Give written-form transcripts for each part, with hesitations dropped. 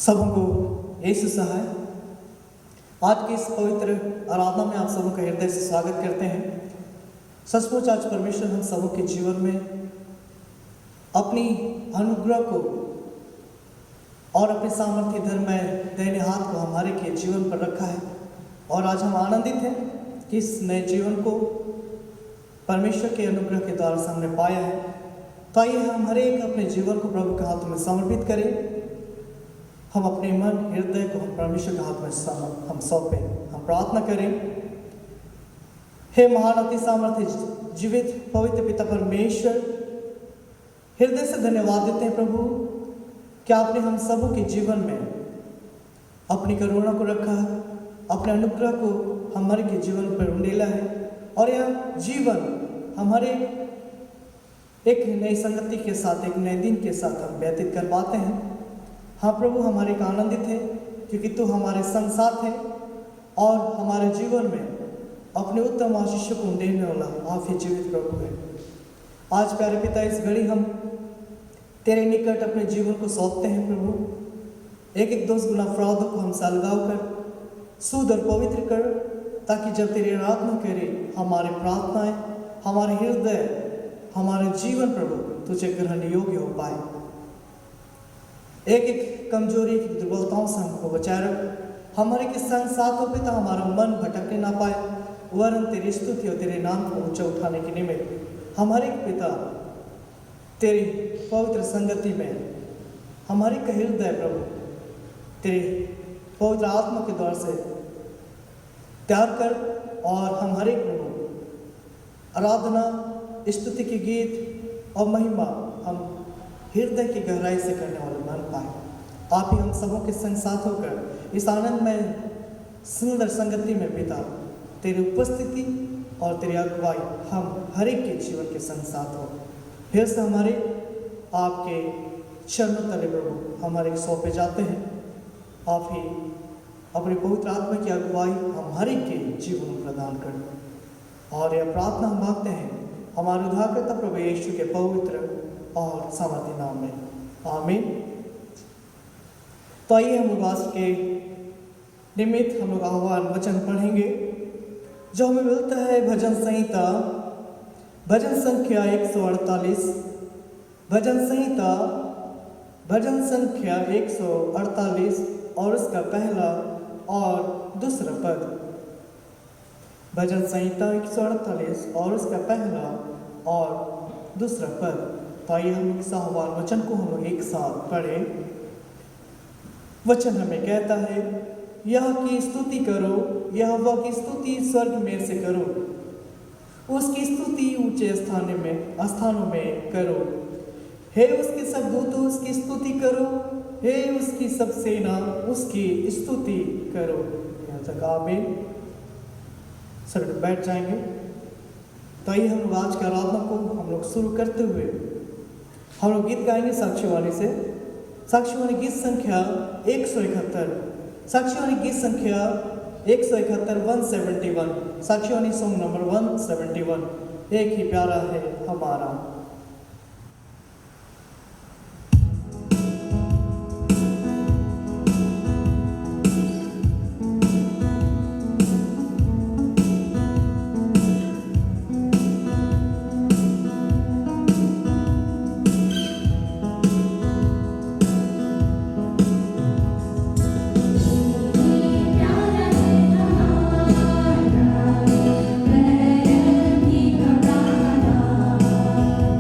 सबों को यीशु सहाय आज की इस पवित्र आराधना में आप सबों का हृदय से स्वागत करते हैं। सचमुच आज परमेश्वर हम सबों के जीवन में अपनी अनुग्रह को और अपने सामर्थ्य धर्ममय दाहिने हाथ को हमारे के जीवन पर रखा है और आज हम आनंदित हैं कि इस नए जीवन को परमेश्वर के अनुग्रह के द्वारा से हमने पाया है। तो आइए हम हर एक अपने जीवन को प्रभु के हाथों में समर्पित करें। हम अपने मन हृदय को हम परमेश्वर के हाथ में हम सौंपें। हम प्रार्थना करें। हे महान अति सामर्थ्य जीवित पवित्र पिता परमेश्वर, हृदय से धन्यवाद देते हैं प्रभु कि आपने हम सबों के जीवन में अपनी करुणा को रखा, अपने अनुग्रह को हमारे के जीवन पर उंडेला है और यह जीवन हमारे एक नई संगति के साथ, एक नए दिन के साथ हम व्यतीत कर पाते हैं। हाँ प्रभु, हमारे का आनंदित है क्योंकि तू हमारे संग साथ है और हमारे जीवन में अपने उत्तम आशीष को देने वाला आप ही जीवित प्रभु है। आज प्यारे पिता, इस घड़ी हम तेरे निकट अपने जीवन को सौंपते हैं प्रभु। एक एक दोष गुना अपराधों को हम अलगाव कर शुद्ध और पवित्र कर, ताकि जब तेरी आराधना करे हमारे प्रार्थनाएं, हमारे हृदय, हमारे जीवन प्रभु तुझे ग्रहण योग्य हो पाए। एक एक कमजोरी, एक दुर्बलताओं से हमको बचाए रख। हमारे के संग साथ हो पिता, हमारा मन भटकने ना पाए, वरन तेरी स्तुति और तेरे नाम को ऊंचा उठाने के निमित्त हमारे पिता तेरी पवित्र संगति में हमारे का हृदय प्रभु तेरी पवित्र आत्मा के द्वार से त्याग कर और हमारे प्रभु आराधना, स्तुति के गीत और महिमा हम हृदय की गहराई से करने वाले बन पाए। आप ही हम सबों के संग साथ होकर इस आनंद में सुंदर संगति में पिता तेरी उपस्थिति और तेरी अगुवाई हम हर एक के जीवन के संग साथ हो। फिर से हमारे आपके चरणों तले प्रभु हमारे सौंपे जाते हैं। आप ही अपनी पवित्र आत्मा की अगुवाई हम हर एक के जीवन में प्रदान करें और यह प्रार्थना हम मांगते हैं हमारे उद्धारकर्ता प्रभु यीशु के पवित्र और सामर्थ्य नाम में, आमीन। तो आइए हम उपवास के निमित्त हम लोग आह्वान वचन पढ़ेंगे जो हमें मिलता है भजन संहिता, भजन संख्या 148, भजन संहिता भजन संख्या 148 और उसका पहला और दूसरा पद। भजन संहिता 148 और उसका पहला और दूसरा पद। तो आइए हम इस आह्वान वचन को हम लोग एक साथ पढ़ें। वचन हमें कहता है, यह की स्तुति करो, यहोवा की स्तुति स्वर्ग में से करो, उसकी स्तुति ऊंचे स्थानों में करो। हे उसके सब दूतों उसकी स्तुति करो, हे उसकी सब सेना उसकी स्तुति करो। यहाँ तक आमीन। सर बैठ जाएंगे। तो आइए हम लोग आज की आराधना को हम लोग शुरू करते हुए हम लोग गीत गाएंगे साक्षीवाणी से। साक्षीवाणी गीत संख्या 171, साक्षीवाणी गीत संख्या 171 171, साक्षीवाणी सॉन्ग नंबर 171। एक ही प्यारा है हमारा। Hallelujah.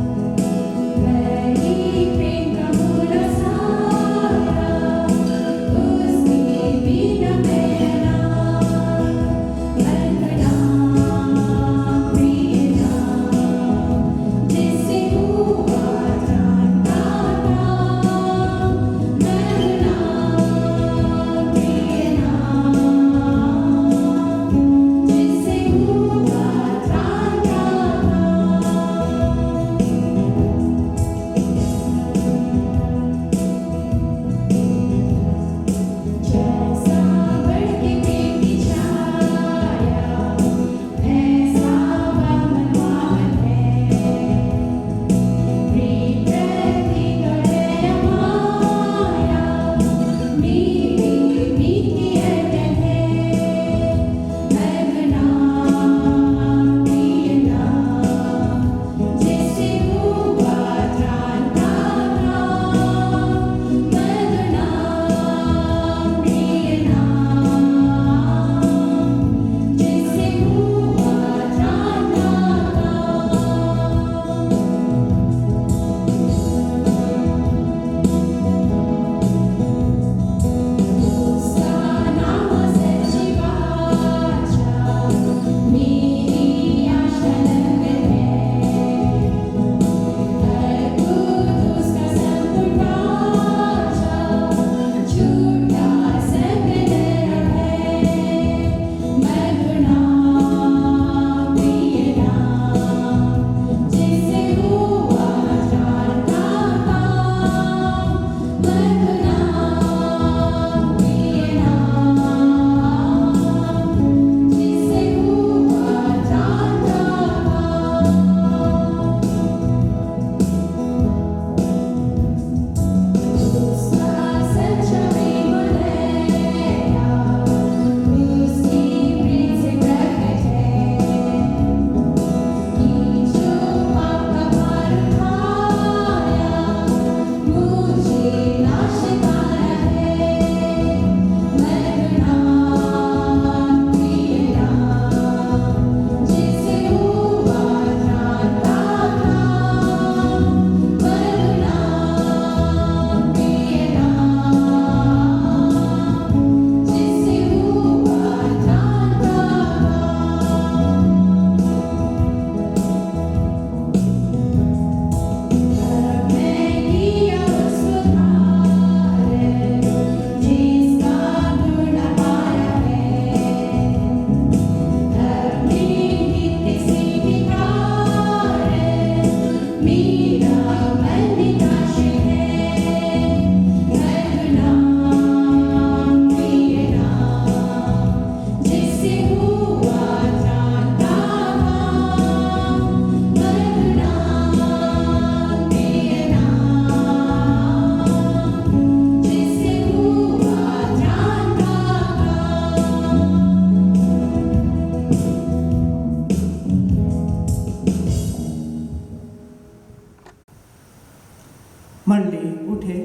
मंडली उठे।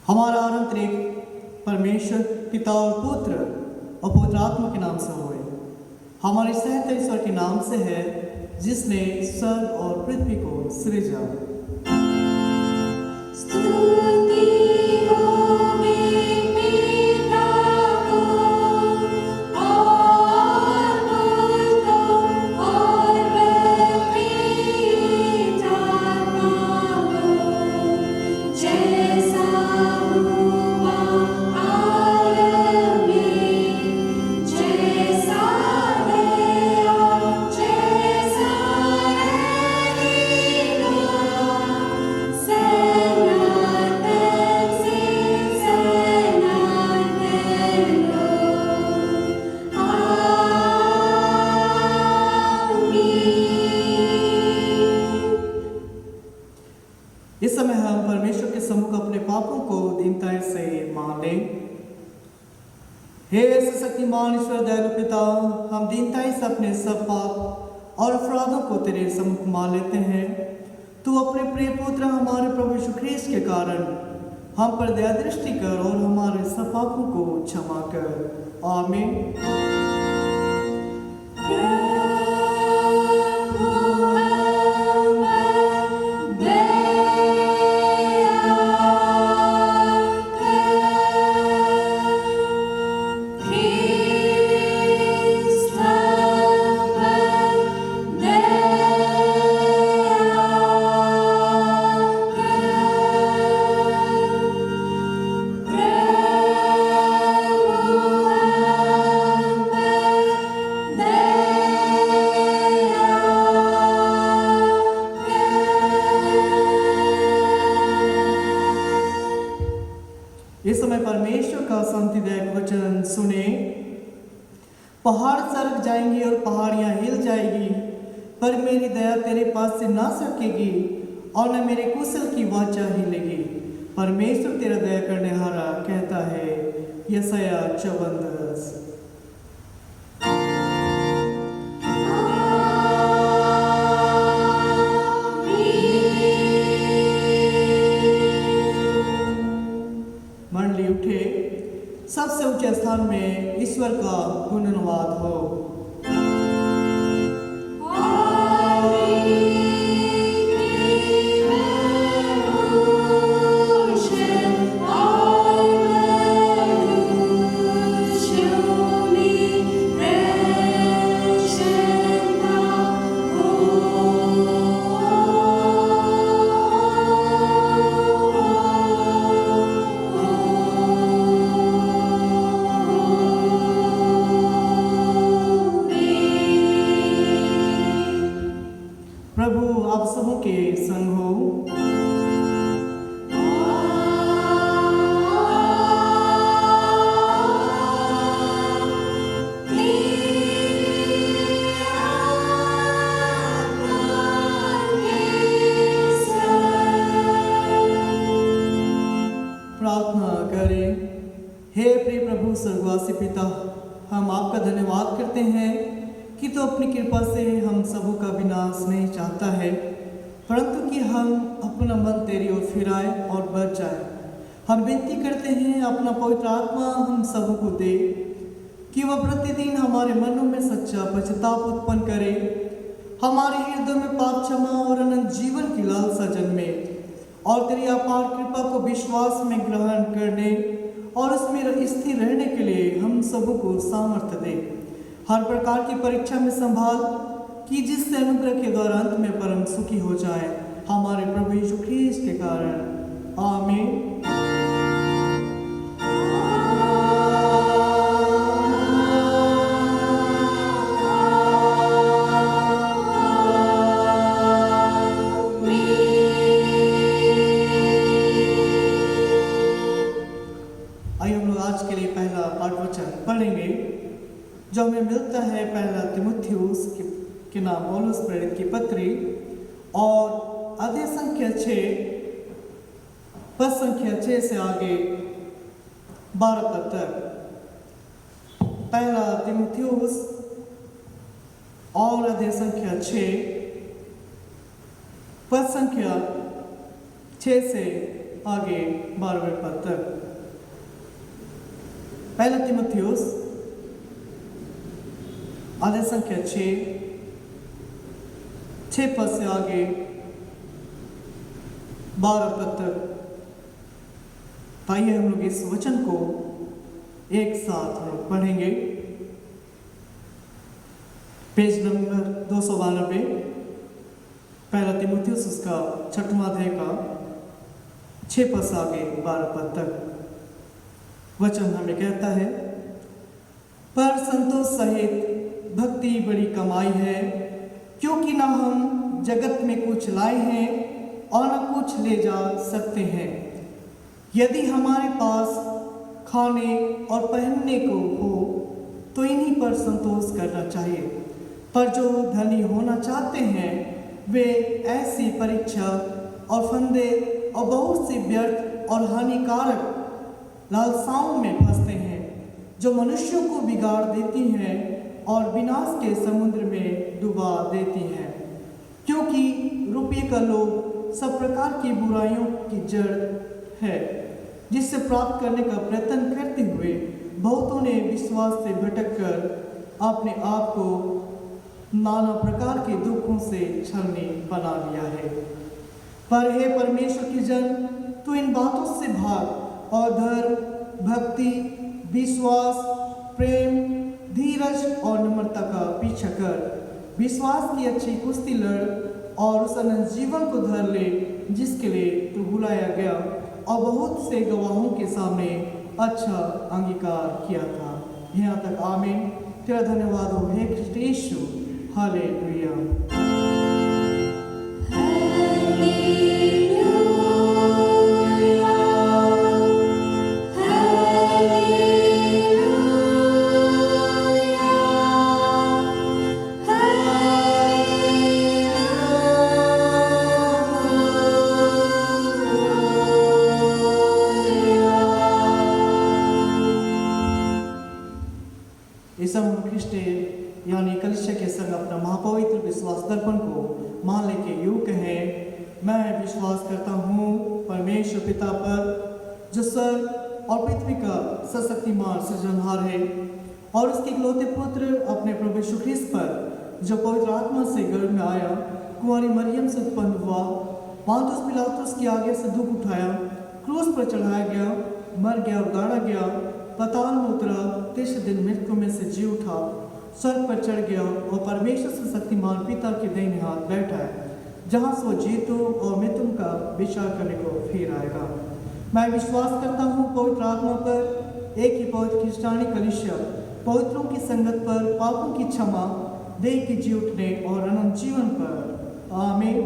हमारा आरंभ परमेश्वर पिता और पुत्र और पवित्र आत्मा के नाम से हुए। हमारे सहत ईश्वर के नाम से है, जिसने स्वर्ग और पृथ्वी को सृजा। इस समय हम परमेश्वर के सम्मुख अपने पापों को दीनता से मान लें। हे शक्तिमान ईश्वर दयालु पिता, हम दीनता से अपने सब पाप और अपराधों को तेरे सम्मुख मान लेते हैं। तू अपने प्रिय पुत्र हमारे प्रभु यीशु ख्रीस्त के कारण हम पर दया दृष्टि कर और हमारे सब पापों को क्षमा कर। आमीन। इस समय परमेश्वर का शांतिदायक वचन सुने। पहाड़ सरक जाएंगे और पहाड़ियां हिल जाएगी, पर मेरी दया तेरे पास से ना सकेगी और न मेरे कुशल की वाचा हिलेगी। परमेश्वर तेरा दया करने हारा कहता है। यशायाह 54:10। मंडली उठे। सबसे ऊंचे स्थान में ईश्वर का गुणनुवाद हो। प्रभु आप सबों के संग हो। प्रार्थना करें। हे प्रिय प्रभु स्वर्गवासी पिता, हम आपका धन्यवाद करते हैं कि तो अपनी कृपा से हम सबों का विनाश नहीं चाहता है, परंतु कि हम अपना मन तेरी ओर फिराए और बच जाए। हम विनती करते हैं अपना पवित्र आत्मा हम सबों को दे, कि वह प्रतिदिन हमारे मनों में सच्चा पश्चाताप उत्पन्न करे, हमारे हृदय में पाप क्षमा और अनंत जीवन की लालसा जन्मे, और तेरी अपार कृपा को विश्वास में ग्रहण करने और उसमें स्थिर रहने के लिए हम सबों को सामर्थ्य दे। हर प्रकार की परीक्षा में संभाल, कि जिससे अनुग्रह के द्वारा अंत में परम सुखी हो जाए, हमारे प्रभु यीशु ख्रीस्त के कारण। आमीन। आइए हम लोग आज के लिए पहला पाठ वचन पढ़ेंगे, जो हमें मिलता है पहला तीमुथियुस के नाम पौलुस प्रेरित की पत्री और अध्याय संख्या 6 पद संख्या 6 से आगे 12 पद तक। पहला तीमुथियुस और अध्याय संख्या 6 पद संख्या 6 से आगे 12वें पद तक। पहला तीमुथियुस अध्याय संख्या 6 पद से आगे 12 पद तक। आइए हम लोग इस वचन को एक साथ पढ़ेंगे। पेज नंबर 292, पहला तीमुथियुस उसका 6वां अध्याय का 6 पद से आगे 12 पद तक। वचन हमें कहता है, पर संतोष सहित भक्ति बड़ी कमाई है, क्योंकि ना हम जगत में कुछ लाए हैं और न कुछ ले जा सकते हैं। यदि हमारे पास खाने और पहनने को हो तो इन्हीं पर संतोष करना चाहिए। पर जो धनी होना चाहते हैं वे ऐसी परीक्षा और फंदे और बहुत सी व्यर्थ और हानिकारक लालसाओं में फंसते हैं, जो मनुष्यों को बिगाड़ देती हैं और विनाश के समुद्र में डुबा देती हैं। क्योंकि रुपये का लोभ सब प्रकार की बुराइयों की जड़ है, जिससे प्राप्त करने का प्रयत्न करते हुए बहुतों ने विश्वास से भटककर अपने आप को नाना प्रकार के दुखों से छलनी बना लिया है। पर हे परमेश्वर की जन, तू इन बातों से भाग और धर्म, भक्ति, विश्वास, प्रेम, धीरज और नम्रता का पीछा कर। विश्वास की अच्छी कुश्ती लड़ और उस अनंत जीवन को धर ले जिसके लिए तू बुलाया गया और बहुत से गवाहों के सामने अच्छा अंगीकार किया था। यहाँ तक आमीन। तेरा धन्यवाद हो हे कृष्ण यीशु। हालेलुया। इस समय हम ख्रिस्ट यानी कलिसिया के संग अपना महापवित्र विश्वास दर्पण को मान लेके यूं कहें, मैं विश्वास करता हूँ परमेश्वर पिता पर, जो स्वर्ग और पृथ्वी का सशक्तिमान सृजनहार है, और उसके इकलौते पुत्र अपने प्रभु यीशु ख्रिस्त पर, जो पवित्र आत्मा से गर्भ में आया, कुंवारी मरियम से उत्पन्न हुआ, पोंतियुस पिलातुस की आज्ञा से दुख उठाया, क्रूस पर चढ़ाया गया, मर गया और गाड़ा गया, पाताल में उतरा, तीसरे दिन मृतकों में से जी उठा, स्वर्ग पर चढ़ गया और परमेश्वर से शक्तिमान पिता के दाहिने हाथ बैठा है, जहाँ से वो जीतों और मृतों का विचार करने को फिर आएगा। मैं विश्वास करता हूँ पवित्र आत्मा पर, एक ही पवित्र क्रिस्टियानी कलीसिया, पवित्रों की संगत पर, पापों की क्षमा, देह के जी उठने और अनंत जीवन पर। आमीन।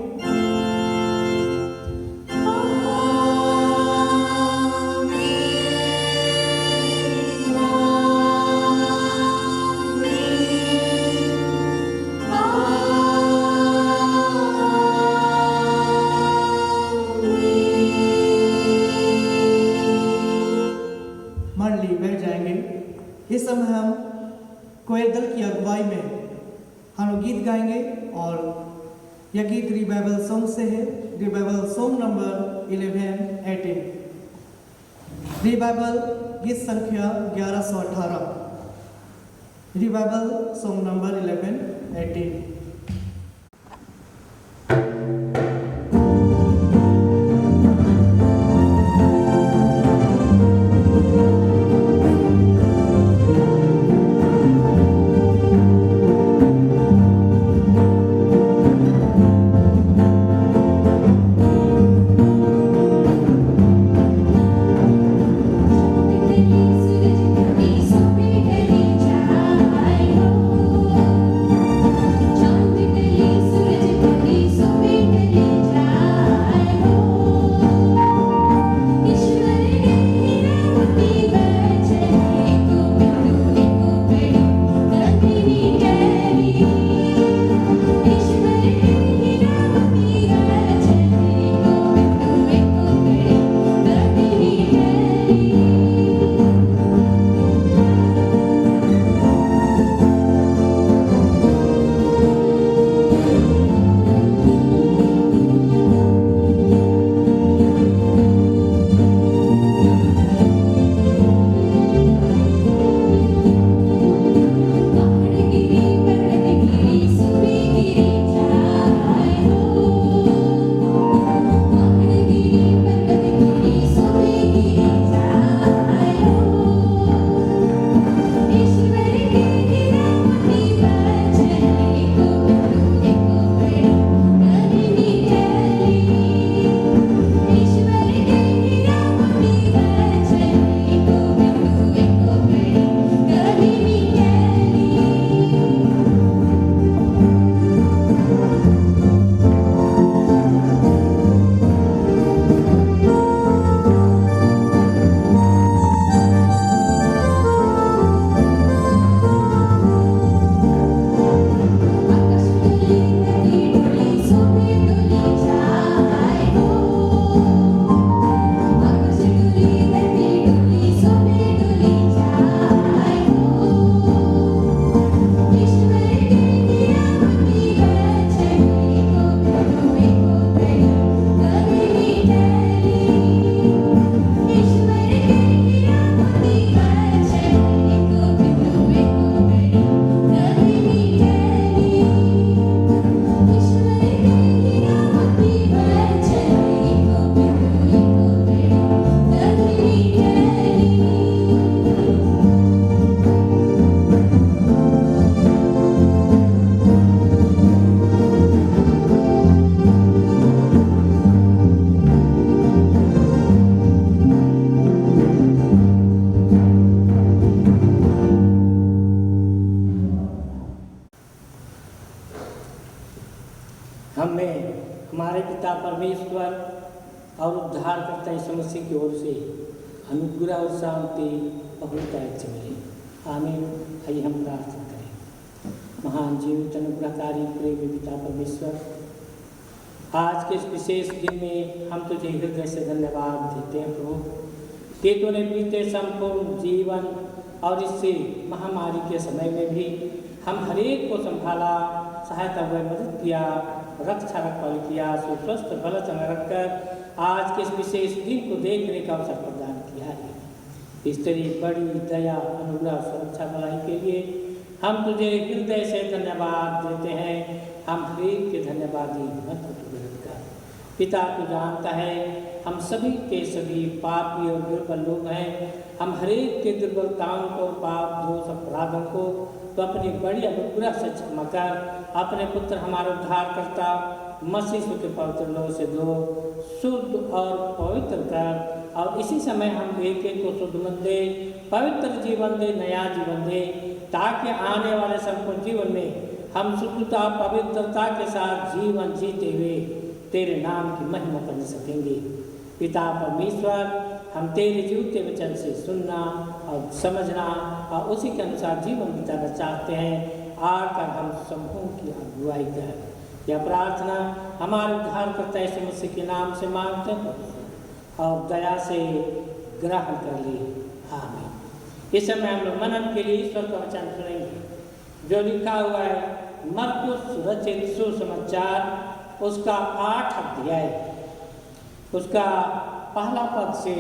इस समय हम कोयल दल की अगुवाई में हम लोग गीत गाएंगे और यह गीत रिवाइवल सॉन्ग से है। Revival song number 11-18। रिवाइवल गीत संख्या 1118। Revival song number 11-18। जो और उद्धारकर्ता यीशु मसीह की ओर से अनुग्रह और शांति बहुत अच्छी मिले। आमीन। आइए हम प्रार्थना करें। महान जीवित अनुग्रहकारी प्रेमी पिता परमेश्वर, आज के इस विशेष दिन में हम तुझे हृदय से धन्यवाद देते हैं प्रभु कि तूने बीते संपूर्ण जीवन और इस महामारी के समय में भी हम हरेक को संभाला, सहायता हुए मदद किया, रक्षा रखवाली किया, सुस्वस्थ भला चंगा रखकर आज के इस विशेष दिन को देखने का अवसर प्रदान किया है। इस तरह बड़ी दया, अनुग्रह, सुरक्षा भलाई के लिए हम तुझे हृदय से धन्यवाद देते हैं। हम हरेक के धन्यवादी मत कर पिता, तू जानता है हम सभी के सभी पापी और दुर्बल लोग हैं। हम हरेक के दुर्बलताओं को, पाप, दोष, अपराधों को तो अपनी बड़ी अनुग्रह से क्षमा कर अपने पुत्र हमारे उद्धारकर्ता मसीह के पवित्र लहू से धो, शुद्ध और पवित्र कर, और इसी समय हम एक एक को शुद्ध मन दे, पवित्र जीवन दे, नया जीवन दे, ताकि आने वाले संपूर्ण जीवन में हम शुद्धता, पवित्रता के साथ जीवन जीते हुए तेरे नाम की महिमा कर सकेंगे। पिता परमेश्वर, हम तेरे जीवते वचन से सुनना और समझना और उसी के अनुसार जीवन बिताना चाहते हैं। आकर हम समूह की अगुवाई कर यह प्रार्थना हमारे उद्धारकर्ता यीशु मसीह के नाम से मांगते हैं और दया से ग्रहण कर ले। आमीन। इस समय हम लोग मनन के लिए ईश्वर का वचन सुनेंगे जो लिखा हुआ है मरकुस रचित सुसमाचार उसका 8 अध्याय, उसका पहला पद से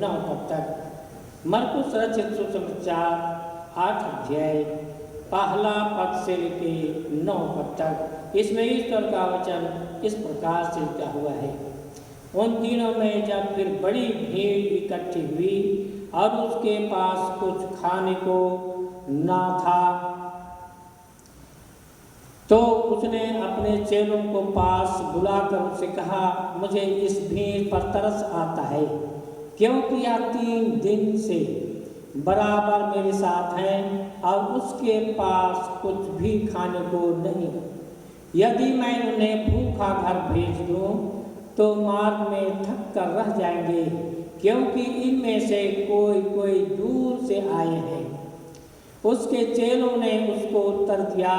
9 पद तक। मरकुस रचित सुसमाचार 8 अध्याय पहला पद से लेके 9 पद तक। इसमें ईश्वर का वचन इस प्रकार से लिखा हुआ है। उन दिनों में जब फिर बड़ी भीड़ इकट्ठी हुई और उसके पास कुछ खाने को ना था, तो उसने अपने चेलों को पास बुलाकर उससे कहा, मुझे इस भीड़ पर तरस आता है, क्योंकि यह 3 दिन से बराबर मेरे साथ हैं और उसके पास कुछ भी खाने को नहीं। यदि मैं उन्हें भूखा घर भेज दूं तो मार्ग में थक कर रह जाएंगे, क्योंकि इनमें से कोई कोई दूर से आए हैं। उसके चेलों ने उसको उत्तर दिया,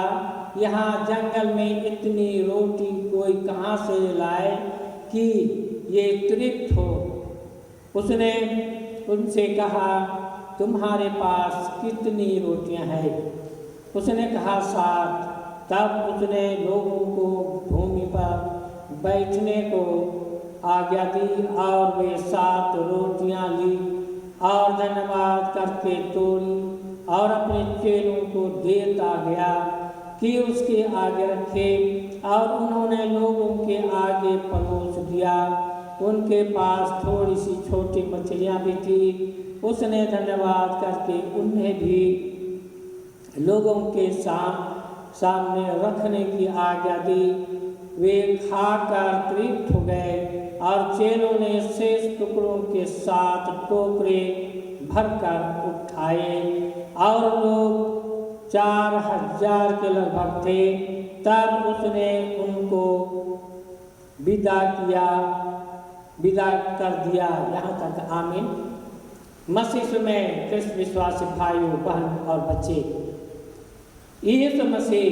यहाँ जंगल में इतनी रोटी कोई कहाँ से लाए कि ये तृप्त हो। उसने उनसे कहा, तुम्हारे पास कितनी रोटियां हैं? उसने कहा 7। तब उसने लोगों को भूमि पर बैठने को आज्ञा दी और वे 7 रोटियां ली और धन्यवाद करके तोड़ी और अपने चेलों को देता गया कि उसके आगे रखे, और उन्होंने लोगों के आगे परोस दिया। उनके पास थोड़ी सी छोटी मछलियां भी थी। उसने धन्यवाद करके उन्हें भी लोगों के सामने रखने की आज्ञा दी। वे खाकर तृप्त हो गए और चेलों ने शेष टुकड़ों के 7 टोकरे भरकर उठाए, और लोग 4000 के लगभग थे। तब उसने उनको विदा कर दिया। यहाँ तक। आमीन। मसीह में कृष्ण विश्वासी भाइयों, बहन और बच्चे, यीशु मसीह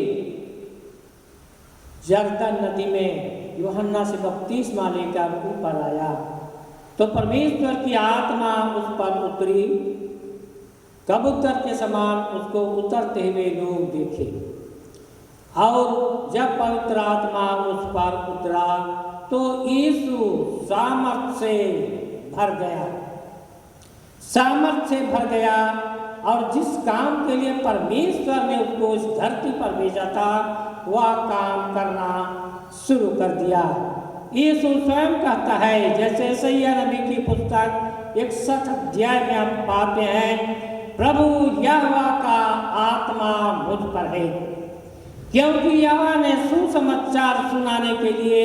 यरदन नदी में यूहन्ना से बपतिस्मा लेकर ऊपर आया तो परमेश्वर की आत्मा उस पर उतरी। कबूतर के समान उसको उतरते हुए लोग देखे, और जब पवित्र आत्मा उस पर उतरा तो यीशु सामर्थ से भर गया, और जिस काम के लिए परमेश्वर ने उसको इस धरती पर भेजा था वह काम करना शुरू कर दिया। यीशु स्वयं कहता है, जैसे यशायाह नबी की पुस्तक 61 अध्याय में हम पाते हैं, प्रभु यहोवा का आत्मा मुझ पर है, क्योंकि यहोवा ने सुसमाचार सुनाने के लिए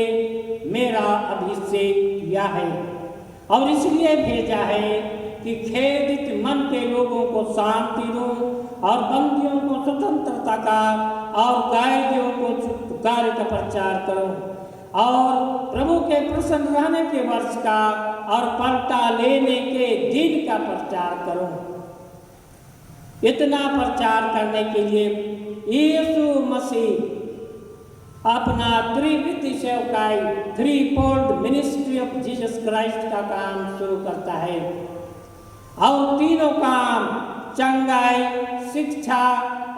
मेरा अभिषेक किया है, और इसलिए भेजा है कि खेदित मन के लोगों को शांति दूं और बंदियों को स्वतंत्रता का और कैदियों को छुटकारे का प्रचार करूं, और प्रभु के प्रसन्न रहने के वर्ष का और पलटा लेने के दिन का प्रचार करूं। इतना प्रचार करने के लिए यीशु मसीह अपना त्रिविध सेवकाई, three fold ministry of Jesus Christ का काम शुरू करता है। और तीनों काम, चंगाई, शिक्षा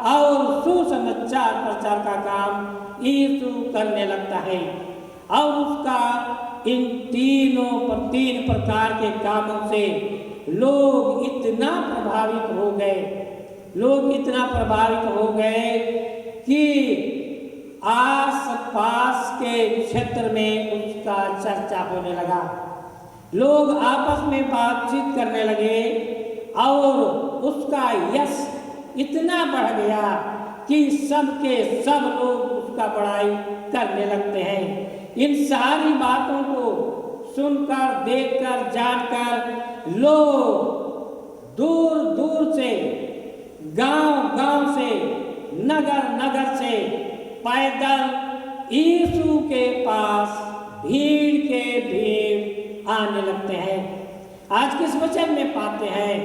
और सुसमाचार प्रचार का काम यीशु करने लगता है। और उसका इन तीन प्रकार के कामों से लोग इतना प्रभावित हो गए कि आस पास के क्षेत्र में उसका चर्चा होने लगा। लोग आपस में बातचीत करने लगे और उसका यश इतना बढ़ गया कि सबके सब लोग उसका बड़ाई करने लगते हैं। इन सारी बातों को सुनकर, देखकर, जानकर लोग दूर दूर से, गांव से, नगर से पैदल यीशु के पास भीड़ आने लगते हैं। आज के इस वचन में पाते हैं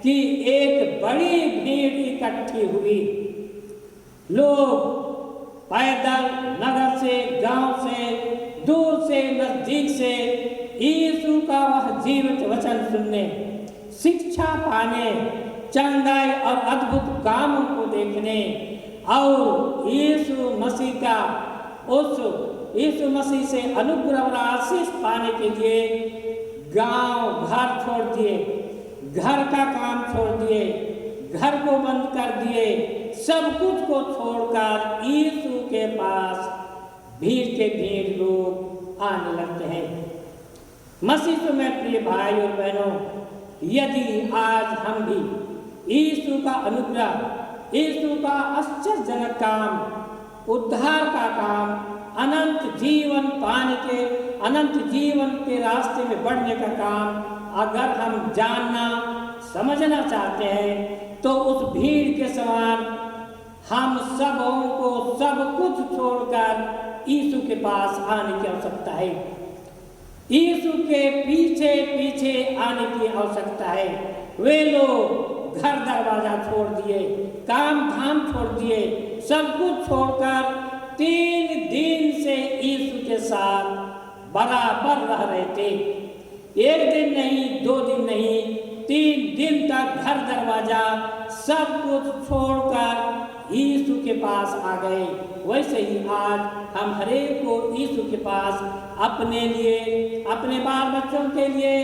कि एक बड़ी भीड़ इकट्ठी हुई। लोग पैदल, नगर से, गांव से, दूर से, नजदीक से यीशु का वह जीवित वचन सुनने, शिक्षा पाने, चंगाई और अद्भुत कामों को देखने और यीशु मसीह से अनुग्रह और आशीष पाने के लिए गांव घर छोड़ दिए, घर का काम छोड़ दिए, घर को बंद कर दिए, सब कुछ को छोड़कर यीशु के पास भीड़ लोग आने लगते हैं। मसीह में प्रिय भाई और बहनों, यदि आज हम भी यीशु का अनुग्रह, यीशु का आश्चर्यजनक काम, उद्धार का काम, अनंत जीवन पाने के, अनंत जीवन के रास्ते में बढ़ने का काम अगर हम जानना, समझना चाहते हैं तो उस भीड़ के समान हम सबों को सब कुछ छोड़कर यीशु के पास आने की आवश्यकता है। यीशु के पीछे आने की आवश्यकता है। वे लोग घर दरवाजा छोड़ दिए, काम धाम छोड़ दिए, सब कुछ छोड़कर 3 दिन से यीशु के साथ बराबर रह रहे थे। 1 दिन नहीं, 2 दिन नहीं, 3 दिन तक घर दरवाजा सब कुछ छोड़कर यीशु के पास आ गए। वैसे ही आज हम हरेक को यीशु के पास अपने लिए, अपने बाल बच्चों के लिए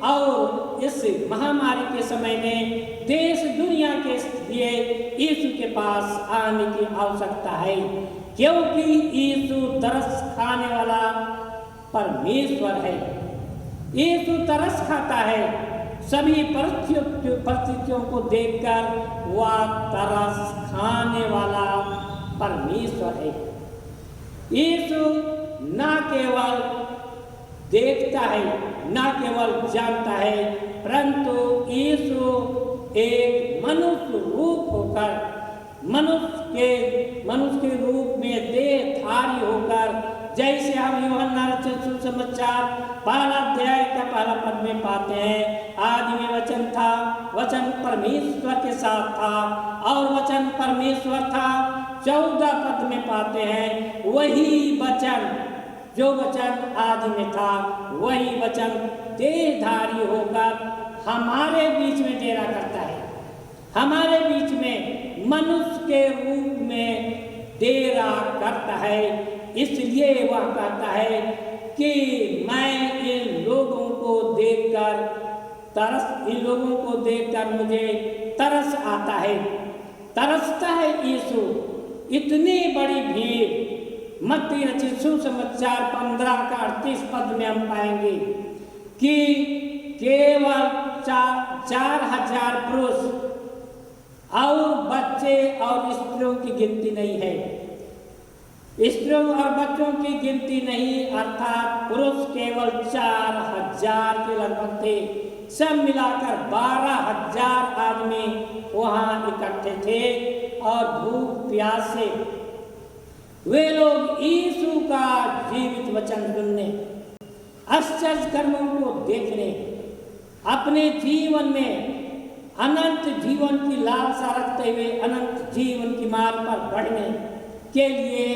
और इस महामारी के समय में देश दुनिया के लिए यीशु के पास आने की आवश्यकता है, क्योंकि यीशु तरस खाने वाला परमेश्वर है। यीशु तरस खाता है। सभी परिस्थितियों को देखकर वह तरस खाने वाला परमेश्वर है। यीशु न केवल देखता है, न केवल जानता है, परंतु यीशु एक मनुष्य रूप होकर, मनुष्य के रूप में देहधारी होकर, जैसे हम यूहन्ना रचित सुसमाचार 1 अध्याय का 1 पद में पाते हैं, आदि में वचन था, वचन परमेश्वर के साथ था और वचन परमेश्वर था। 14 पद में पाते हैं, वही वचन, जो वचन आदि में था, वही वचन देहधारी होकर हमारे बीच में डेरा करता है, हमारे बीच में मनुष्य के रूप में डेरा करता है। इसलिए वह कहता है कि मैं इन लोगों को देखकर मुझे तरस आता है, तरसता है यीशु। इतनी बड़ी भीड़, मत्ती रचित सुसमाचार 15 का 38 पद में हम पाएंगे कि केवल 4000 पुरुष और बच्चे और स्त्रियों की गिनती नहीं है। स्त्रियों और बच्चों की गिनती नहीं, अर्थात पुरुष केवल 4000 के लगभग थे। सब मिलाकर 12000 आदमी वहां इकट्ठे थे और भूख प्यास से वे लोग यीशु का जीवित वचन सुनने, आश्चर्य कर्मों को देखने, अपने जीवन में अनंत जीवन की लालसा रखते हुए अनंत जीवन की मार्ग पर बढ़ने के लिए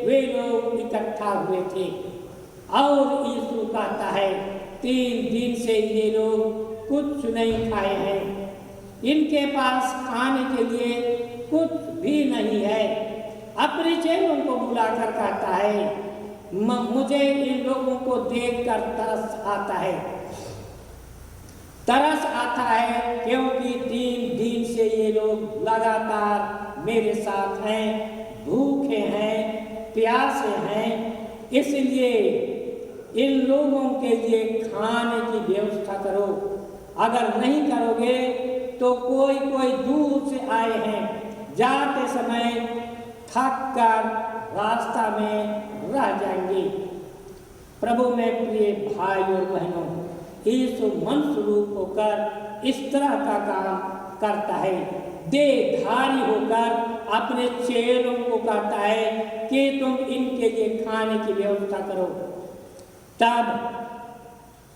वे लोग इकट्ठा हुए थे। और यीशु कहता है 3 दिन से ये लोग कुछ नहीं खाए हैं, इनके पास खाने के लिए कुछ भी नहीं है। अपने चेलों को बुलाकर कहता है मुझे इन लोगों को देखकर तरस आता है क्योंकि 3 दिन से ये लोग लगातार मेरे साथ हैं, भूखे हैं, प्यासे हैं, इसलिए इन लोगों के लिए खाने की व्यवस्था करो। अगर नहीं करोगे तो कोई दूर से आए हैं, जाते समय थक कर रास्ता में रह जाएंगे। प्रभु में प्रिय भाई और बहनों, यीशु मनुष्य रूप होकर इस तरह का काम करता है। देहधारी होकर अपने चेलों को कहता है कि तुम इनके लिए खाने की व्यवस्था करो। तब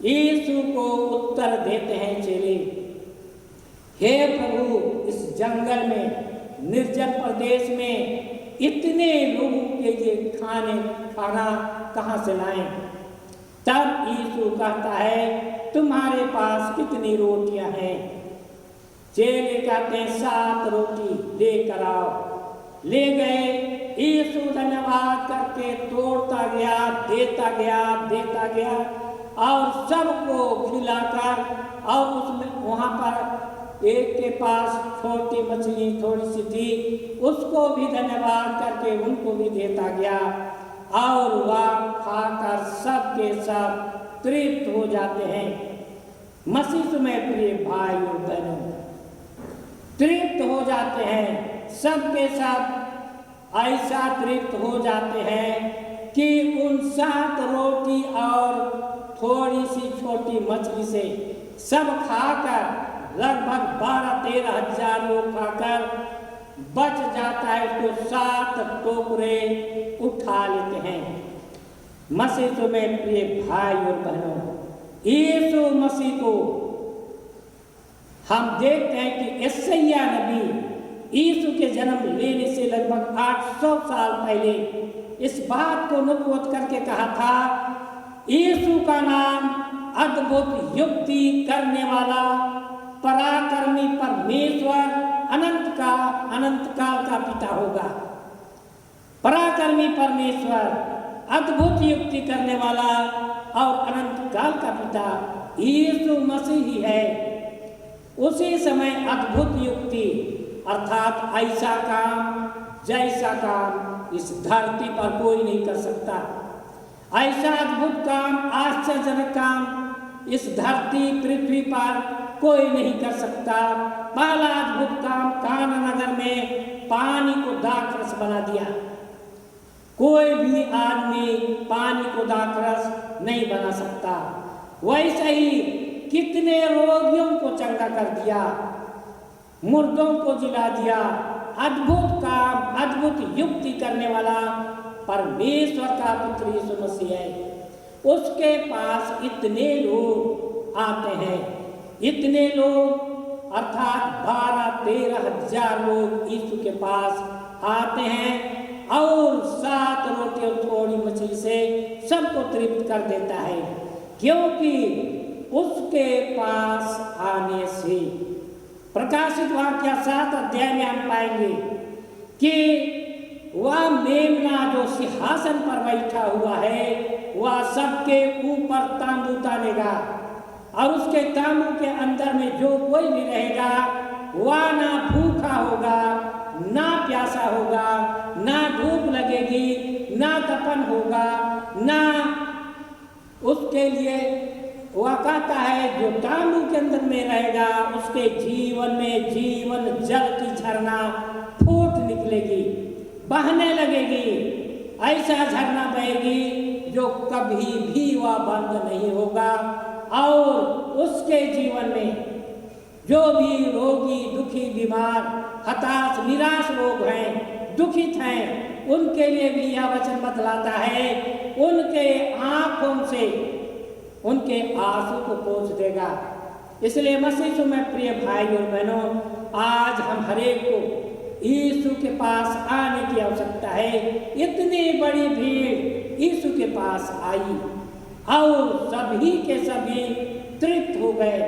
यीशु को उत्तर देते हैं चेले, हे प्रभु, इस जंगल में निर्जन प्रदेश में इतने लोगों के लिए खाना कहाँ से लाएं? तब यीशु कहता है तुम्हारे पास कितनी रोटियां हैं? चेले कहते हैं 7 रोटी लेकर आओ। ले गए। यीशु धन्यवाद करके तोड़ता गया, देता गया और सबको खिलाकर, और उसमें वहाँ पर एक के पास छोटी मछली थोड़ी सी थी, उसको भी धन्यवाद करके उनको भी देता गया और वह खाकर सब के सब तृप्त हो जाते हैं। मसीह में प्रिय भाई और बहनों, तृप्त हो जाते हैं, सबके सब ऐसा तृप्त हो जाते हैं कि उन 7 रोटी और थोड़ी सी छोटी मछली से सब खाकर लगभग 12-13 हजार लोग खाकर बच जाता है, तो 7 टोकरे उठा लेते हैं। मसीह में प्रिय भाई और बहनों, यीशु मसीह को हम देखते हैं कि यशायाह नबी यीशु के जन्म लेने से लगभग 800 साल पहले इस बात को नबूवत करके कहा था, यीशु का नाम अद्भुत युक्ति करने वाला, पराक्रमी परमेश्वर, अनंत काल का पिता होगा। पराक्रमी परमेश्वर, अद्भुत युक्ति करने वाला और अनंत काल का पिता यीशु मसीह ही है। उसी समय अद्भुत युक्ति अर्थात ऐसा काम जैसा काम इस धरती पर कोई नहीं कर सकता। ऐसा अद्भुत काम, आश्चर्यजनक काम इस धरती पृथ्वी पर कोई नहीं कर सकता। पहला अद्भुत काम काना नगर में पानी को दाखरस बना दिया। कोई भी आदमी पानी को दाखरस नहीं बना सकता। वैसे ही कितने रोगियों को चंगा कर दिया, मुर्दों को जिला दिया। अद्भुत काम, अद्भुत युक्ति करने वाला परमेश्वर का पुत्र यीशु मसीह है। उसके पास इतने लोग आते हैं, इतने लोग अर्थात 12-13 हजार लोग यीशु के पास आते हैं और 7 रोटी और थोड़ी मछली से सबको तृप्त कर देता है, क्योंकि उसके पास आने से प्रकाशित वाक्य 7 अध्याय में हम पाएंगे कि वह मेमना जो सिंहासन पर बैठा हुआ है वह सबके ऊपर तांबू तानेगा और उसके तांबू के अंदर में जो कोई भी रहेगा वह ना भूखा होगा, ना प्यासा होगा, ना धूप लगेगी, ना तपन होगा, ना उसके लिए वह कहता है जो तांबू के अंदर में रहेगा उसके जीवन में जीवन जल की झरना फूट निकलेगी, बहने लगेगी। ऐसा झरना बहेगी जो कभी भी वह बंद नहीं होगा। और उसके जीवन में जो भी रोगी, दुखी, बीमार, हताश, निराश लोग हैं, दुखित हैं, उनके लिए भी यह वचन बतलाता है, उनके आंखों से उनके आंसू को पोंछ देगा। इसलिए मसीह में प्रिय भाई और बहनों, आज हम हरेक को यीशु के पास आने की आवश्यकता है। इतनी बड़ी भीड़ यीशु के पास आई और सभी के सभी तृप्त हो गए।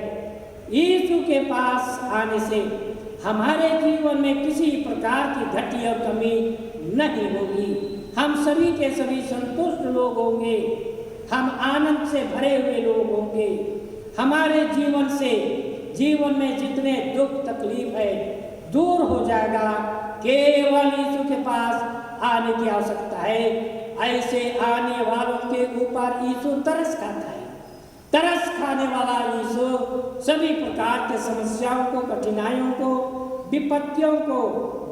यीशु के पास आने से हमारे जीवन में किसी प्रकार की घटी और कमी नहीं होगी। हम सभी के सभी संतुष्ट लोग होंगे, हम आनंद से भरे हुए लोग होंगे। हमारे जीवन में जितने दुख तकलीफ है दूर हो जाएगा। केवल यीशु के पास आने की आवश्यकता है। ऐसे आने वालों के ऊपर यीशु तरस खाता है। तरस खाने वाला यीशु सभी प्रकार के समस्याओं को, कठिनाइयों को, विपत्तियों को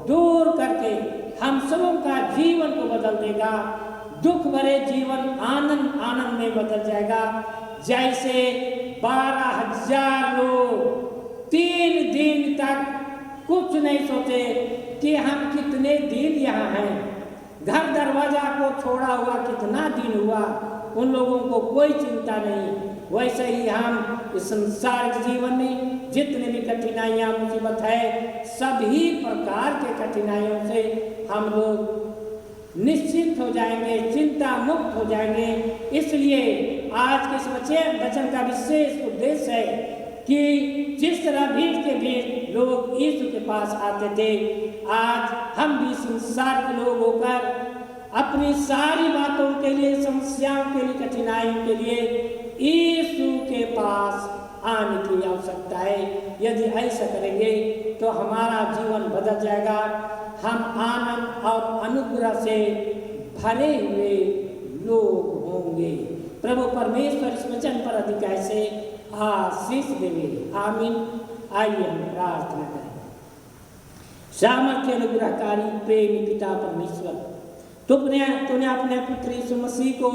दूर करके हम सबों का जीवन को बदल देगा। दुख भरे जीवन आनंद में बदल जाएगा। जैसे 12,000 लोग 3 दिन तक कुछ नहीं सोचे कि हम कितने दिन यहाँ हैं। घर दरवाजा को छोड़ा हुआ कितना दिन हुआ, उन लोगों को कोई चिंता नहीं। वैसे ही हम इस संसारिक जीवन में जितने भी कठिनाइयाँ मुसीबत है, सभी प्रकार के कठिनाइयों से हम लोग निश्चित हो जाएंगे, चिंता मुक्त हो जाएंगे। इसलिए आज के इस वचन का विशेष उद्देश्य है कि जिस तरह भीड़ के भीड़ लोग यीशु के पास आते थे, आज हम भी संसार के लोग होकर अपनी सारी बातों के लिए, समस्याओं के लिए, कठिनाइयों के लिए यीशु के पास आने की आवश्यकता है। यदि ऐसा करेंगे तो हमारा जीवन बदल जाएगा। हम आनंद और अनुग्रह से भरे हुए लोग होंगे। प्रभु परमेश्वर इस वचन पर अधिकार से आशीष देवे। आमीन। आइए हम प्रार्थना करें। सामर्थ्य अनुग्रहकारी प्रेमी पिता परमेश्वर, तूने अपने पुत्र यीशु मसीह को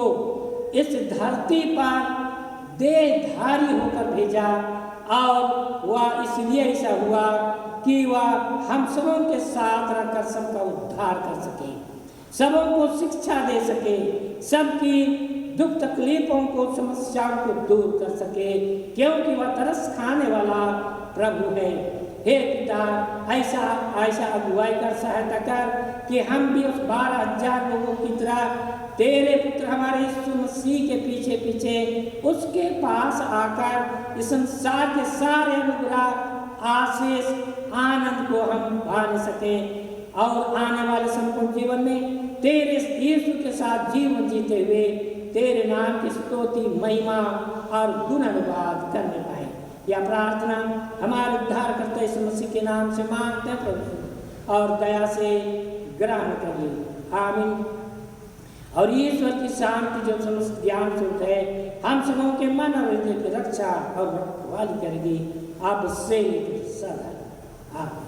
इस धरती पर देहधारी होकर भेजा और वह इसलिए ऐसा हुआ कि वह हम सबों के साथ रहकर सबका उद्धार कर सके, सबों को शिक्षा दे सके, सबकी दुख तकलीफों को, समस्याओं को दूर कर सके, क्योंकि वह तरस खाने वाला प्रभु है। हे पिता, ऐसा अगुवाई कर, सहायता कर कि हम भी उस 12,000 लोगों की तरह तेरे पुत्र हमारे यीशु मसीह के पीछे पीछे उसके पास आकर इस संसार के सारे अनुग्रह, आशीष, आनंद को हम पाने सके और आने वाले संपूर्ण जीवन में तेरे यीशु के साथ जीवन जीते हुए तेरे नाम की स्तुति, महिमा और गुणानुवाद करने पाए। यह प्रार्थना हमारे उद्धारकर्ता यीशु मसीह के नाम से मांगते हैं प्रभु, और दया से ग्रहण कर ली। आमीन। और ईश्वर की शांति जो समस्त ज्ञान स्रोत है, हम सबों के मन और हृदय की रक्षा और रखवाली करेगी, आप उससे सदा। आमीन।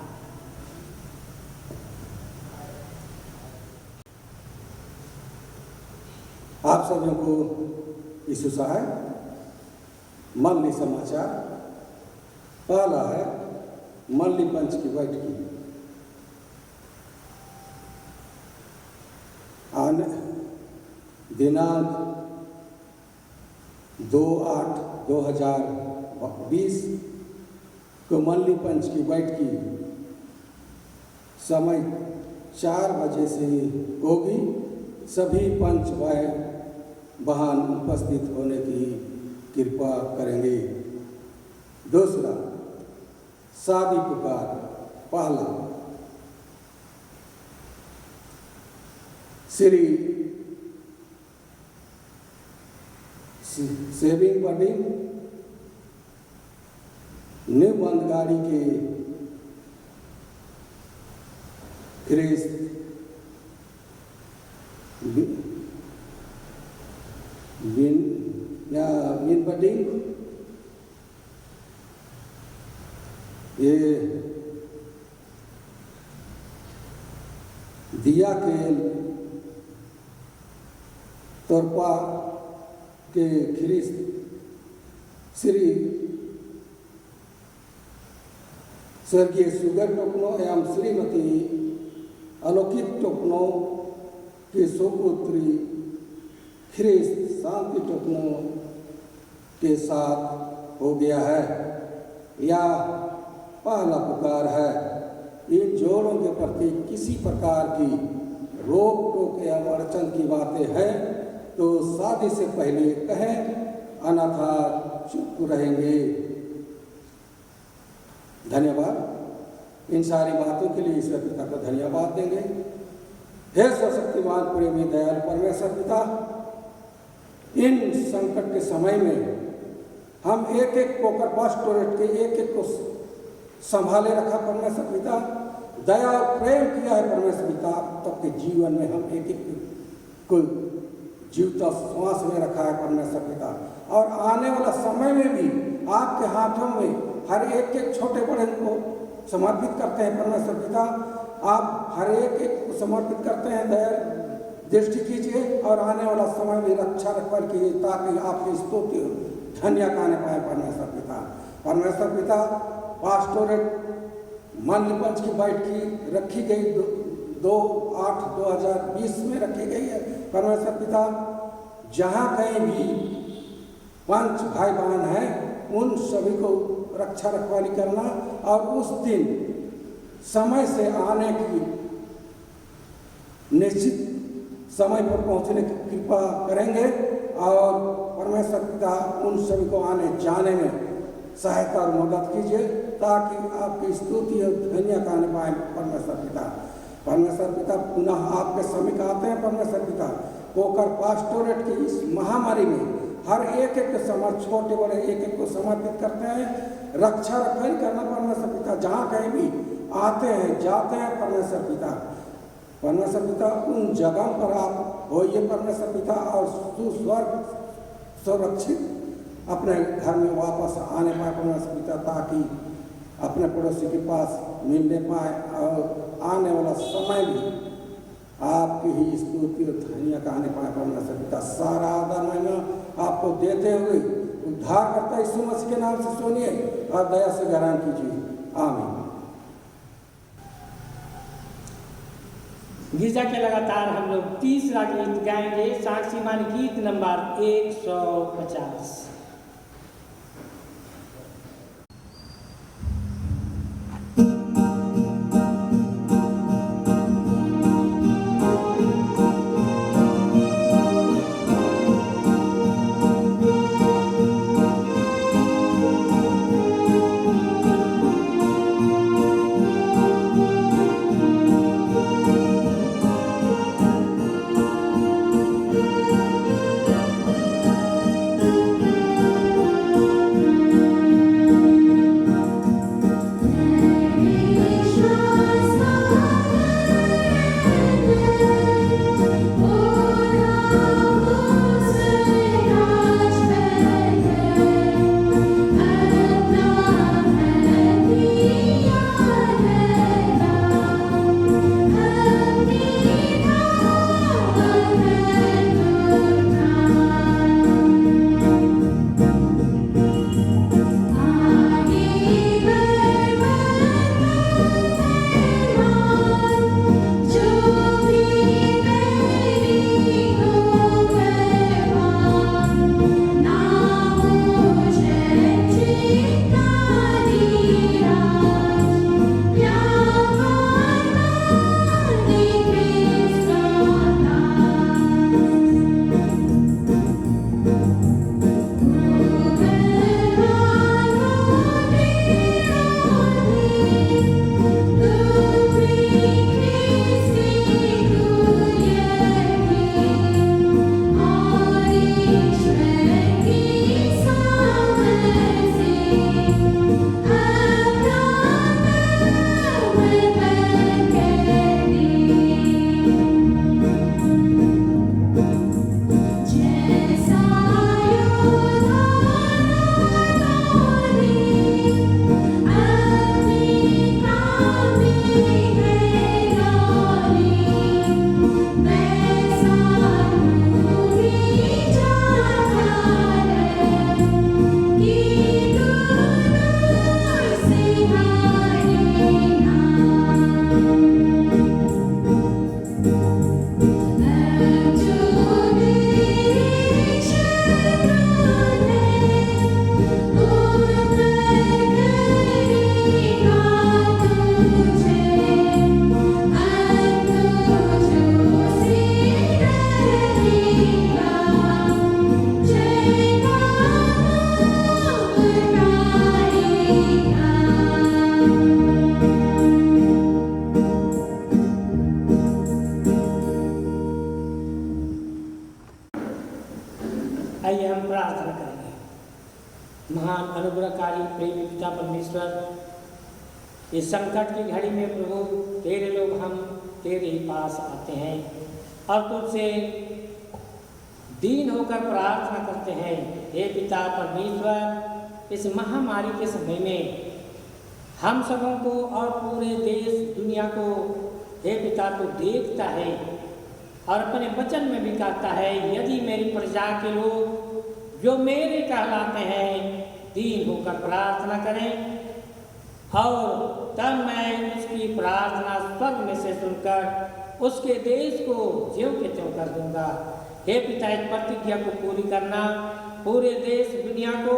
आप सभी को यीशु सहाय मनली समाचार। पहला है मनली पंच की बैठकी। दिनांक 2/8/2020 को मनली पंच की बैठकी समय 4 बजे से होगी। सभी पंच भाई बहन उपस्थित होने की कृपा करेंगे। दूसरा, शादी पुकार। पहला, श्री सेविंग बडी न्यू बंदगाड़ी के ख्रिस्त बिन बडी, ये दिया के तोरपा के ख्रिस्त श्री स्वर्गीय सुगर टोकनो एवं श्रीमती अलौकिक टोकनो कि सुपुत्री ख्रिस्त शांति टुकड़ों के साथ हो गया है, या पहला पुकार है। इन जोड़ों के प्रति किसी प्रकार की रोक टोक या अड़चन की बातें हैं तो शादी से पहले कहें, अन्यथा चुप रहेंगे। धन्यवाद। इन सारी बातों के लिए ईश्वर पिता को धन्यवाद देंगे। हे सर्वशक्तिमान प्रेमी दयालु परमेश्वर पिता, इन संकट के समय में हम एक एक पोकर पास्टोरेट के एक एक को संभाले रखा परमेश्वर पिता, दया और प्रेम किया है परमेश्वर पिता। तब के जीवन में हम एक एक को जीवता श्वास में रखा है परमेश्वर पिता, और आने वाला समय में भी आपके हाथों में हर एक एक छोटे बड़े को समर्पित करते हैं परमेश्वर पिता। आप हर एक एक को समर्पित करते हैं, दया दृष्टि कीजिए और आने वाला समय में रक्षा रखवाल कीजिए, ताकि आपकी स्तुति धन्य कहने पाए परमेश्वर पिता। परमेश्वर पिता, पास्टोरेट मंडलपंच की बैठकी रखी गई 2/8/2020 में रखी गई है परमेश्वर पिता। जहाँ कहीं भी पंच भाई बहन हैं, उन सभी को रक्षा रखवाली करना और उस दिन समय से आने की निश्चित समय पर पहुंचने की कृपा करेंगे, और परमेश्वर पिता उन सभी को आने जाने में सहायता और मदद कीजिए, ताकि आपकी स्तुति और धन्य कहने पाए परमेश्वर पिता। परमेश्वर पिता, पुनः आपके समीप आते हैं परमेश्वर पिता। पोकर पास्टोरेट की इस महामारी में हर एक एक को छोटे बड़े एक एक को समर्पित करते हैं। रक्षा रखाई करना परमेश्वर पिता, जहाँ कहीं भी आते हैं जाते हैं परमेश्वर पिता। परमेश्वर पिता, उन जगह पर आप होइए परमेश्वर पिता, और सुस्वर्ग सुरक्षित अपने घर में वापस आने पाए परमेश्वर पिता, ताकि अपने पड़ोसी के पास मिलने पाए, और आने वाला समय भी आपकी ही स्तुति और धन्य कहने पाए परमेश्वर पिता। सारा आदर महिमा आपको देते हुए उद्धार करता यीशु मसीह के नाम से सुनिए और दया से ग्रहण कीजिए। आमीन। गिरजा के लगातार हम लोग तीसरा गीत गाएंगे, साक्षीमान गीत नंबर 150। अनुग्रहकारी प्रेमी पिता परमेश्वर, इस संकट की घड़ी में प्रभु तेरे लोग हम तेरे ही पास आते हैं और तुझसे दीन होकर प्रार्थना करते हैं। हे पिता परमेश्वर, इस महामारी के समय में हम सबों को और पूरे देश दुनिया को हे पिता तो देखता है और अपने वचन में भी कहता है, यदि मेरी प्रजा के लोग जो मेरे कहलाते हैं दीन होकर प्रार्थना करें और तब मैं उसकी प्रार्थना स्वर्ग में से सुनकर उसके देश को ज्यों के त्यों कर दूंगा। हे पिता, इस प्रतिज्ञा को पूरी करना, पूरे देश दुनिया को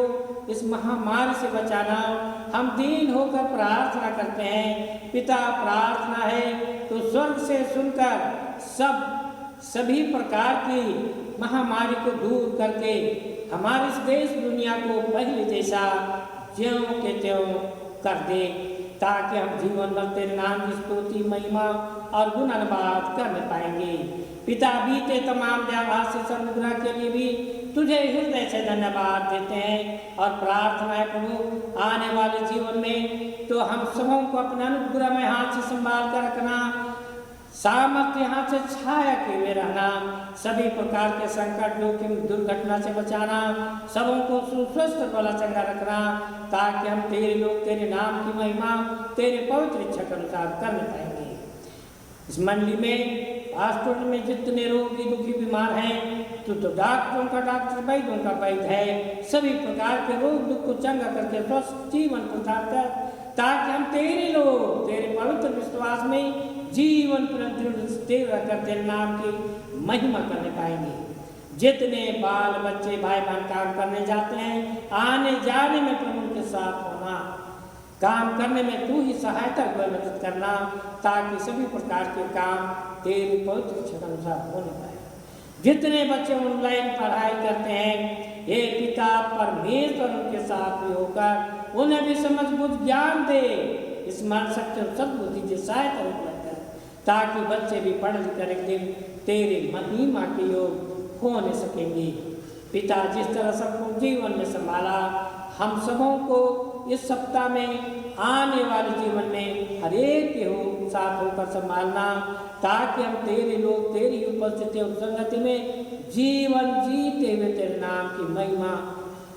इस महामारी से बचाना हम दीन होकर प्रार्थना करते हैं। पिता, प्रार्थना है तो स्वर्ग से सुनकर सभी प्रकार की महामारी को दूर करके हमारे इस देश दुनिया को पहले जैसा ज्यों के त्यों कर दे, ताकि हम जीवन भर तेरे नाम की स्तुति, महिमा और गुणगान करने पाएंगे। पिता, बीते तमाम व्यावासिक अनुग्रह के लिए भी तुझे हृदय से धन्यवाद देते हैं और प्रार्थना है प्रभु, आने वाले जीवन में तो हम सबों को अपने अनुग्रह में हाथ से संभाल कर रखना, सामर्थ्य हाथ से छाया के हुए रहना, सभी प्रकार के संकट जोखिम दुर्घटना से बचाना, सबों को सुस्वस्थ वाला चंगा रखना, ताकि हम तेरे लोग तेरे नाम की महिमा तेरे पवित्र इच्छा के अनुसार करने पाएंगे। इस मंडली में हॉस्पिटल में जितने रोगी दुखी बीमार हैं, तो डॉक्टरों का डॉक्टर, वैद्यों का वैद्य है, सभी प्रकार के रोग दुख को चंगा करके स्वस्थ जीवन प्रदान कर, ताकि हम तेरे लोग तेरे पवित्र विश्वास में जीवन स्थिर रखकर तेरे नाम की महिमा करने पाएंगे। जितने बाल बच्चे भाई बहन काम करने जाते हैं, आने जाने में प्रभु के साथ होना, काम करने में तू ही सहायता मदद करना, ताकि सभी प्रकार के काम तेरे पवित्र इच्छा के अनुसार होने पाए। जितने बच्चे ऑनलाइन पढ़ाई करते हैं, हे पिता परमेश्वर उनके साथ भी होकर उन्हें भी समझ बुझ ज्ञान दे, स्मरण शक्ति और सद्बुद्धि से सहायता उपलब्ध कर, ताकि बच्चे भी पढ़ लिख कर एक दिन तेरे महिमा के योग होने सकेंगे। पिता, जिस तरह सबको जीवन में संभाला, हम सबों को इस सप्ताह में आने वाले जीवन में हर एक के साथ होकर संभालना, ताकि हम तेरे लोग तेरी उपस्थिति और संगति में जीवन जीते हुए तेरे नाम की महिमा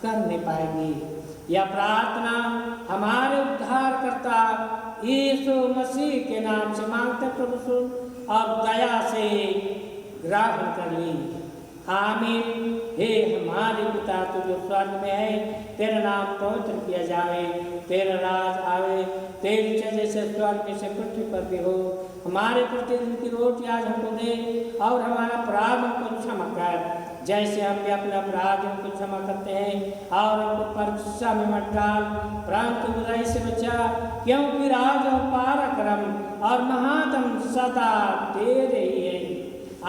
करने पाएंगे। यह प्रार्थना हमारे उद्धारकर्ता यीशु मसीह के नाम से मांगते प्रभु सुन और दया से ग्रहण कर ली। आमीन। हे हमारे पिता तू जो स्वर्ग में है, तेरा नाम पवित्र किया जाए, तेरा राज आवे, तेरी इच्छा जैसे स्वर्ग में से पृथ्वी पर भी हो। हमारे प्रतिदिन की रोटी आज हमको दे और हमारा अपराध हमको क्षमा कर, जैसे हम भी अपने अपराधियों को क्षमा करते हैं, और हमको परीक्षा में मत डाल, परंतु बुराई से बचा, क्योंकि राज और पराक्रम और महात्म सदा तेरे ही है।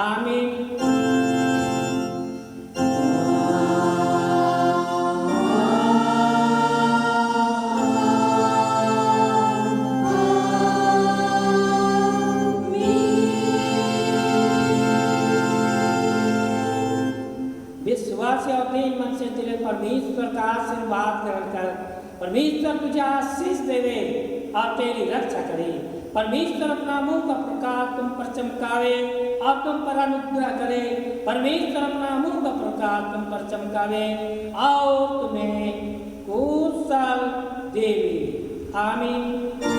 आमीन। विश्वास और दीन मन से तेरे परमेश्वर का आशीर्वाद ग्रहण कर, परमेश्वर तुझे आशीष देवे और तेरी रक्षा करे। परमेश्वर अपना मुंह का प्रकाश तुम पर चमकावे और तुम पर अनुग्रह करे। परमेश्वर अपना मुंह का प्रकाश तुम पर चमकावे और तुम्हें कुशल देवे। आमीन।